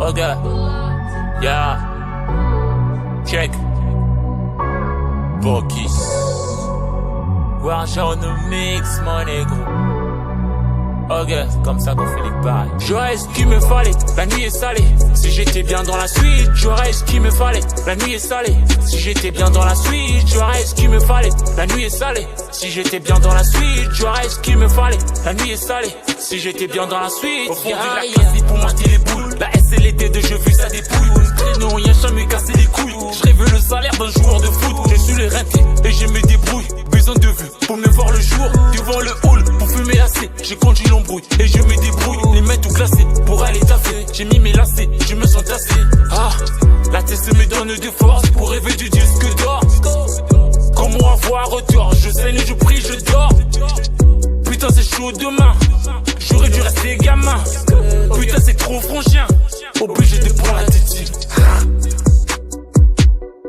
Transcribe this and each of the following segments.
Okay. Yeah. Check. Bokis. Warja on the mix, mon négro. Ok, c'est comme ça qu'on fait les bails. J'aurais ce qu'il me fallait, la nuit est salée. Si j'étais bien dans la suite, j'aurais ce qu'il me fallait. La nuit est salée. Si j'étais bien dans la suite, j'aurais ce qu'il me fallait. La nuit est salée. Si j'étais bien dans la suite, j'aurais ce qu'il me fallait. La nuit est salée. Si j'étais bien dans la suite, au fond de la classe pour marquer les boules. La S et les D de je fais ça dépouille. Traîneau, rien jamais casser les couilles. Je rêve le salaire d'un joueur de foot. Je suis le renté et je me débrouille. Besoin de vue pour me voir le jour. Devant le hall pour fumer assez. J'ai conduit l'embrouille et je me débrouille. Les mains tout glacées pour aller taffer. J'ai mis mes lacets, je me sens tassé. Ah, la tête me donne des forces pour rêver du disque d'or. Comment avoir tort? Je saigne, je prie, je dors. Putain c'est chaud demain. J'aurais dû rester gamin. Putain c'est trop franchien. Obligé de prendre la tétine.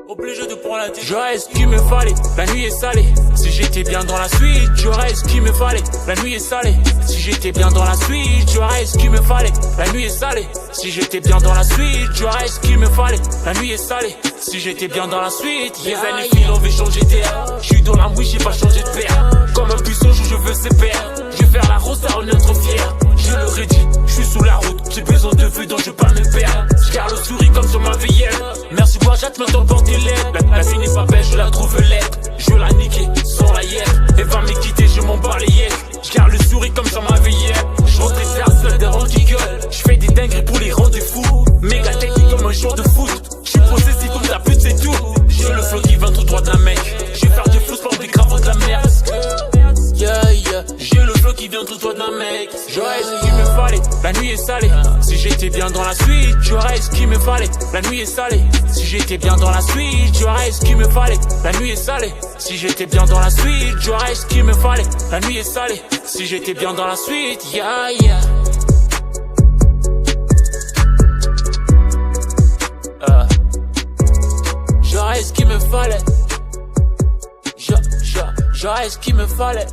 Obligé de prendre la tête. J'aurais ce qu'il me fallait, la nuit est salée. Si j'étais bien dans la suite, j'aurais ce qu'il me fallait. La nuit est salée. Si j'étais bien dans la suite, j'aurais ce qu'il me fallait. La nuit est salée. Si j'étais bien dans la suite, j'aurais ce qu'il me fallait. La nuit est salée. Si j'étais bien dans la suite, les années filent, on veut changer d'air. J'suis dans la mouille, j'ai pas changé de père. Comme un puceau, je veux ses pères. Je vais faire la rose, ça rend notre fier. Je l'aurais dit, j'suis sous la route. J'ai besoin de vue, donc je pas me perdre. J'garde le souris comme sur ma veillère. Merci, Warja, tu m'entends porter l'aide. La fille n'est pas belle, je la trouve laide. Je veux la niquer, sans la yette. Elle va me quitter, je m'en bats les yeux. J'garde le souris comme sur ma veillère. J'rentre et faire seul des rangs qui gueulent. J'fais des dingueries pour les rendre fous. Méga technique comme un joueur de foot. J'suis possessif comme ta pute, c'est tout. J'ai le flow qui vient tout droit d'un mec. J'vais faire du flou, sport des cravates de la merde. Yeah, yeah. J'ai le flow qui vient tout droit d'un mec. J'aurais ce qu'il me fallait, la nuit est salée. Si j'étais bien dans la suite, j'aurais ce qu'il me fallait. La nuit est salée. Si j'étais bien dans la suite, j'aurais ce qu'il me fallait. La nuit est salée. Si j'étais bien dans la suite, j'aurais ce qu'il me fallait. La nuit est salée. Si j'étais bien dans la suite, yeah, yeah. J'aurais ce qu'il me fallait. J'aurais ce qu'il me fallait.